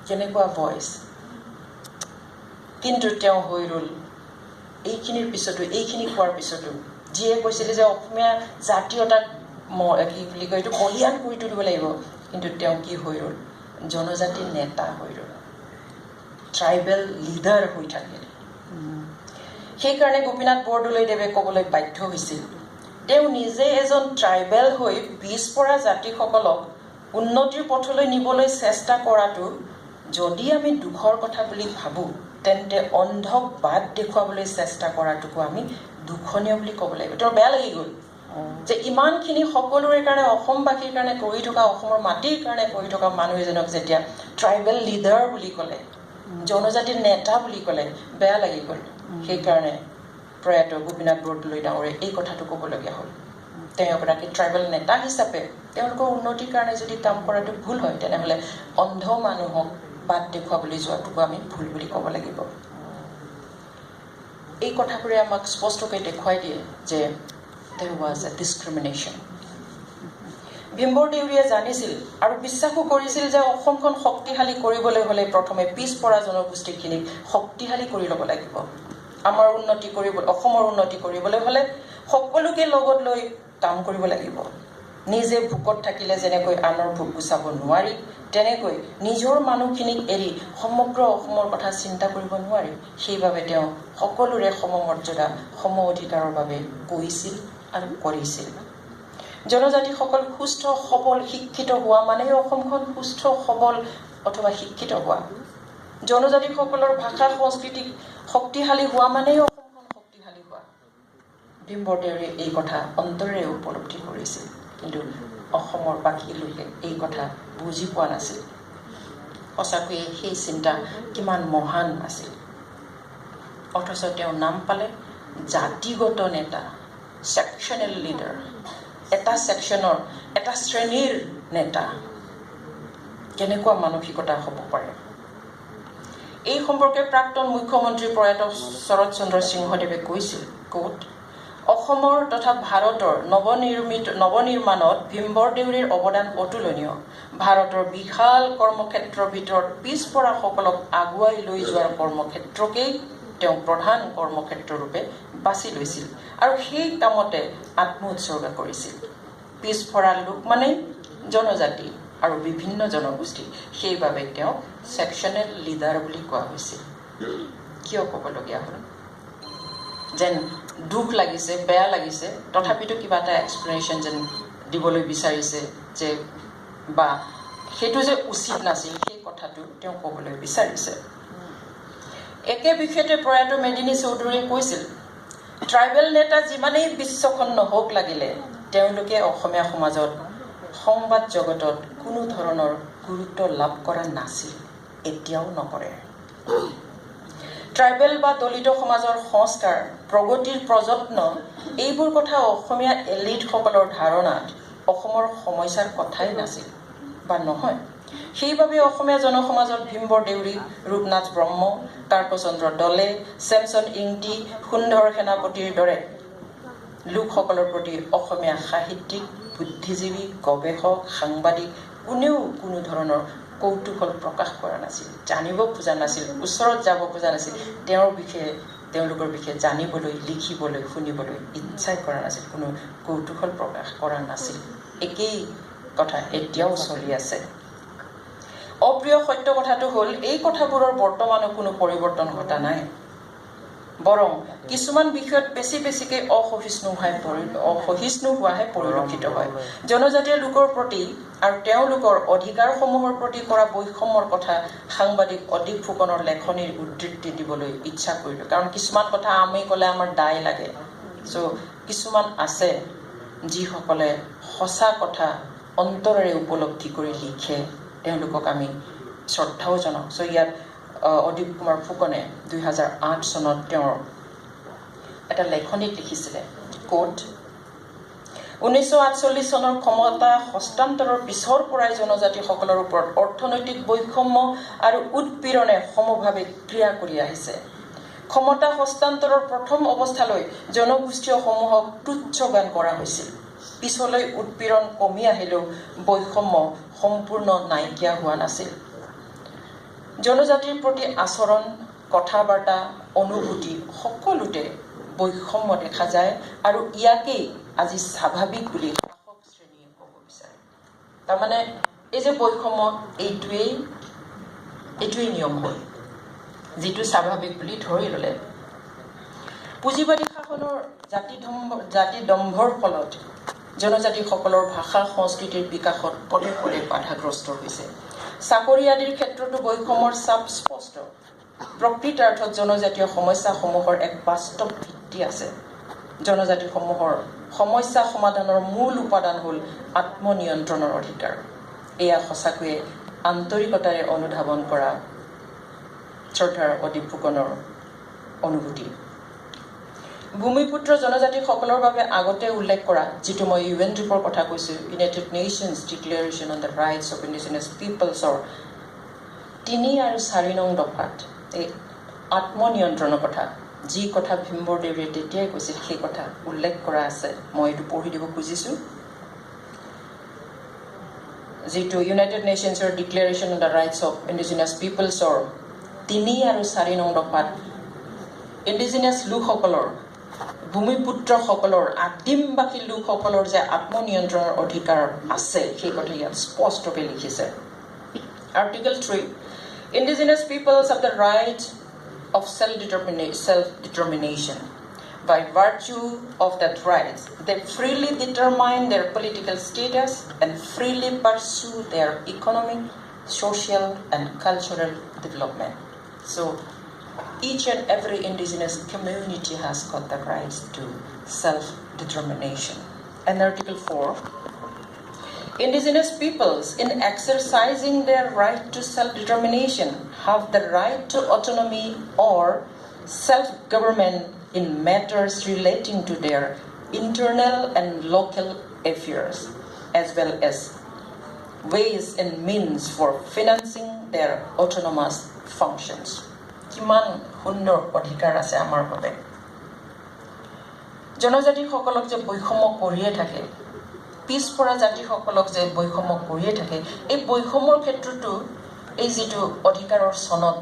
কেনেকুৱা ভইচ কিন্তু তেওঁ হৈ ৰ'ল এইখিনিৰ পিছতো এইখিনি কোৱাৰ পিছতো যিয়ে কৈছিলে যে অসমীয়া জাতীয়তাক কি বুলি কয় এইটো বলিয়ান কৰি তুলিব লাগিব কিন্তু তেওঁ কি হৈ ৰ'ল জনজাতিৰ নেতা হৈ ৰ'ল ট্ৰাইবেল লিডাৰ হৈ থাকিল সেইকাৰণে গোপীনাথ বৰদলৈদেৱে ক'বলৈ বাধ্য হৈছিল তেওঁ নিজে এজন ট্ৰাইবেল হৈ পিছপৰা জাতিসকলক উন্নতিৰ পথলৈ নিবলৈ চেষ্টা কৰাটো যদি আমি দুখৰ কথা বুলি ভাবোঁ তেন্তে অন্ধক বাদ দেখুৱাবলৈ চেষ্টা কৰাটোকো আমি দুখনীয় বুলি ক'ব লাগিব তেওঁৰ বেয়া লাগি গ'ল যে ইমানখিনি সকলোৰে কাৰণে অসমবাসীৰ কাৰণে কৰি থকা অসমৰ মাটিৰ কাৰণে কৰি থকা মানুহ এজনক যেতিয়া ট্ৰাইবেল লিডাৰ বুলি ক'লে জনজাতিৰ নেতা বুলি ক'লে বেয়া লাগি গ'ল সেইকাৰণে প্ৰয়াত গোপীনাথ বৰদলৈ ডাঙৰে এই কথাটো ক'বলগীয়া হ'ল তেওঁ এগৰাকী ট্ৰাইবেল নেতা হিচাপে তেওঁলোকৰ উন্নতিৰ কাৰণে যদি কাম কৰাটো ভুল হয় তেনেহ'লে অন্ধ মানুহক বাদ দেখুৱাবলৈ যোৱাটোকো আমি ভুল বুলি ক'ব লাগিব এই কথাবোৰে আমাক স্পষ্টকৈ দেখুৱাই দিয়ে যে there was a discrimination Bhimbor দেউৰীয়ে জানিছিল আৰু বিশ্বাসো কৰিছিল যে অসমখন শক্তিশালী কৰিবলৈ হ'লে প্ৰথমে পিছপৰা জনগোষ্ঠীখিনিক শক্তিশালী কৰি ল'ব লাগিব আমাৰ উন্নতি কৰিব অসমৰ উন্নতি কৰিবলৈ হ'লে সকলোকে লগত লৈ কাম কৰিব লাগিব নিজে ভোকত থাকিলে যেনেকৈ আনৰ ভোক গুচাব নোৱাৰি তেনেকৈ নিজৰ মানুহখিনিক এৰি সমগ্ৰ অসমৰ কথা চিন্তা কৰিব নোৱাৰি সেইবাবে তেওঁ সকলোৰে সমমৰ্যাদা সম অধিকাৰৰ বাবে কৈছিল আৰু কৰিছিল জনজাতিসকল সুস্থ সবল শিক্ষিত হোৱা মানে অসমখন সুস্থ সবল অথবা শিক্ষিত হোৱা জনজাতিসকলৰ ভাষা সংস্কৃতি শক্তিশালী হোৱা মানে অসমখন শক্তিশালী হোৱা ভীমবৰ দেউৰীয়ে এই কথা অন্তৰেৰে উপলব্ধি কৰিছিল কিন্তু অসমৰ বাকী লোকে এই কথা বুজি পোৱা নাছিল সঁচাকৈয়ে সেই চিন্তা কিমান মহান আছিল অথচ তেওঁ নাম পালে জাতিগত নেতা সেকশ্যনেল লিডাৰ এটা সেকশ্যনৰ এটা শ্ৰেণীৰ নেতা কেনেকুৱা মানসিকতা হ'ব পাৰে এই সম্পৰ্কে প্ৰাক্তন মুখ্যমন্ত্ৰী প্ৰয়াত শৰৎ চন্দ্ৰ সিংহদেৱে কৈছিল কোট অসমৰ তথা ভাৰতৰ নৱনিৰ্মাণত ভীমবৰ দেউৰীৰ অৱদান অতুলনীয় ভাৰতৰ বিশাল কৰ্মক্ষেত্ৰৰ ভিতৰত পিছপৰাসকলক আগুৱাই লৈ যোৱাৰ কৰ্মক্ষেত্ৰকেই তেওঁ প্ৰধান কৰ্মক্ষেত্ৰৰূপে বাছি লৈছিল আৰু সেই কামতে আত্ম উৎসৰ্গা কৰিছিল পিছপৰা লোক মানে জনজাতি আৰু বিভিন্ন জনগোষ্ঠী সেইবাবে তেওঁ সেকশ্যনেল লিডাৰ বুলি কোৱা হৈছিল কিয় ক'বলগীয়া হ'ল যেন দুখ লাগিছে বেয়া লাগিছে তথাপিতো কিবা এটা এক্সপ্লেনেশ্যন যেন দিবলৈ বিচাৰিছে যে বা সেইটো যে উচিত নাছিল সেই কথাটো তেওঁ ক'বলৈ বিচাৰিছে একে বিষয়তে প্ৰয়াত মেদিনী চৌধুৰীয়ে কৈছিল ট্ৰাইবেল নেতা যিমানেই বিশ্বখন নহওক লাগিলে তেওঁলোকে অসমীয়া সমাজত সংবাদ জগতত কোনো ধৰণৰ গুৰুত্ব লাভ কৰা নাছিল এতিয়াও নকৰে ট্ৰাইবেল বা দলিত সমাজৰ সংস্কাৰ প্ৰগতিৰ প্ৰযত্ন এইবোৰ কথা অসমীয়া এলিটসকলৰ ধাৰণাত অসমৰ সমস্যাৰ কথাই নাছিল বা নহয় সেইবাবে অসমীয়া জনসমাজত ভীমবৰ দেউৰী ৰূপনাথ ব্ৰহ্ম কাৰ্পচন্দ্ৰ দলে চেমছন ইংতি সুন্দৰ সেনাপতিৰ দৰে লোকসকলৰ প্ৰতি অসমীয়া সাহিত্যিক বুদ্ধিজীৱী গৱেষক সাংবাদিক কোনেও কোনো ধৰণৰ কৌতুহল প্ৰকাশ কৰা নাছিল জানিব খোজা নাছিল ওচৰত যাব খোজা নাছিল তেওঁলোকৰ বিষয়ে জানিবলৈ লিখিবলৈ শুনিবলৈ ইচ্ছাই কৰা নাছিল কোনো কৌতুহল প্ৰকাশ কৰা নাছিল একেই কথা এতিয়াও চলি আছে অপ্ৰিয় সত্য কথাটো হ'ল এই কথাবোৰৰ বৰ্তমানো কোনো পৰিৱৰ্তন ঘটা নাই বৰং কিছুমান বিষয়ত বেছিকৈ অসহিষ্ণু হোৱাহে পৰিলক্ষিত হয় জনজাতীয় লোকৰ প্ৰতি আৰু তেওঁলোকৰ অধিকাৰসমূহৰ প্ৰতি কৰা বৈষম্যৰ কথা সাংবাদিক অদীপ ফুকনৰ লেখনিৰ উদ্ধৃতি দিবলৈ ইচ্ছা কৰিলোঁ কাৰণ কিছুমান কথা আমি ক'লে আমাৰ দায় লাগে চ' কিছুমান আছে যিসকলে সঁচা কথা অন্তৰেৰে উপলব্ধি কৰি লিখে তেওঁলোকক আমি শ্ৰদ্ধাও জনাওঁ চ' ইয়াত অদীপ কুমাৰ ফুকনে 2008 চনত তেওঁৰ এটা লেখনিত লিখিছিলে কোট 1948 চনৰ ক্ষমতা হস্তান্তৰৰ পিছৰ পৰাই জনজাতিসকলৰ ওপৰত অৰ্থনৈতিক বৈষম্য আৰু উৎপীড়নে সমভাৱে ক্ৰিয়া কৰি আহিছে ক্ষমতা হস্তান্তৰৰ প্ৰথম অৱস্থালৈ জনগোষ্ঠীয়সমূহক তুচ্ছ জ্ঞান কৰা হৈছিল পিছলৈ উৎপীড়ন কমি আহিলেও বৈষম্য সম্পূৰ্ণ নাইকিয়া হোৱা নাছিল জনজাতিৰ প্ৰতি আচৰণ কথা-বাৰ্তা অনুভূতি সকলোতে বৈষম্য দেখা যায় আৰু ইয়াকেই আজি স্বাভাৱিক বুলি শাসক শ্ৰেণীয়ে ক'ব বিচাৰে তাৰমানে এই যে বৈষম্য এইটোৱেই নিয়ম হ'ল যিটো স্বাভাৱিক বুলি ধৰি ল'লে পুঁজিবাদী শাসনৰ জাতি দম্ভৰ ফলত জনজাতিসকলৰ ভাষা সংস্কৃতিৰ বিকাশত পদে পদে বাধাগ্ৰস্ত হৈছে চাকৰি আদিৰ ক্ষেত্ৰতো বৈষম্যৰ চাপ স্পষ্ট প্ৰকৃতাৰ্থত জনজাতীয় সমস্যাসমূহৰ এক বাস্তৱ ভিত্তি আছে জনজাতিসমূহৰ সমস্যা সমাধানৰ মূল উপাদান হ'ল আত্মনিয়ন্ত্ৰণৰ অধিকাৰ এয়া সঁচাকৈয়ে আন্তৰিকতাৰে অনুধাৱন কৰা শ্ৰদ্ধাৰ অদীপ ফুকনৰ অনুভূতি ভূমিপুত্ৰ জনজাতিসকলৰ বাবে আগতে উল্লেখ কৰা যিটো মই UN ৰিপ'ৰ্টৰ কথা কৈছো United Nations declaration on the rights of indigenous পিপলছৰ 3 আৰু 4 নং দফাত এই আত্মনিয়ন্ত্ৰণৰ কথা যি কথা ভীমবৰদেৱে তেতিয়াই কৈছিল সেই কথা উল্লেখ কৰা আছে মই এইটো পঢ়ি দিব খুজিছো যিটো ইউনাইটেড নেশ্যনছৰ declaration on the rights of indigenous পিপলছৰ 3 আৰু 4 নং দফাত ইণ্ডিজিনাছ লোকসকলৰ ভূমিপুত্ৰসকলৰ আদিমবাসী লোকসকলৰ যে আত্মনিয়ন্ত্ৰণৰ অধিকাৰ আছে সেই কথা ইয়াত স্পষ্টকৈ লিখিছে article 3 Indigenous peoples have the right of self-determination. By virtue of that right, they freely determine their political status and freely pursue their economic, social, and cultural development. So, each and every indigenous community has got the right to self-determination. And Article 4, indigenous peoples, in exercising their right to self-determination, have the right to autonomy or self-government in matters relating to their internal and local affairs, as well as ways and means for financing their autonomous functions. কিমান সুন্দৰ অধিকাৰ আছে আমাৰ বাবে জনজাতিসকলক যে বৈষম্য কৰিয়ে থাকে পিছপৰা জাতিসকলক যে বৈষম্য কৰিয়ে থাকে এই বৈষম্যৰ ক্ষেত্ৰতো এই যিটো অধিকাৰৰ সনদ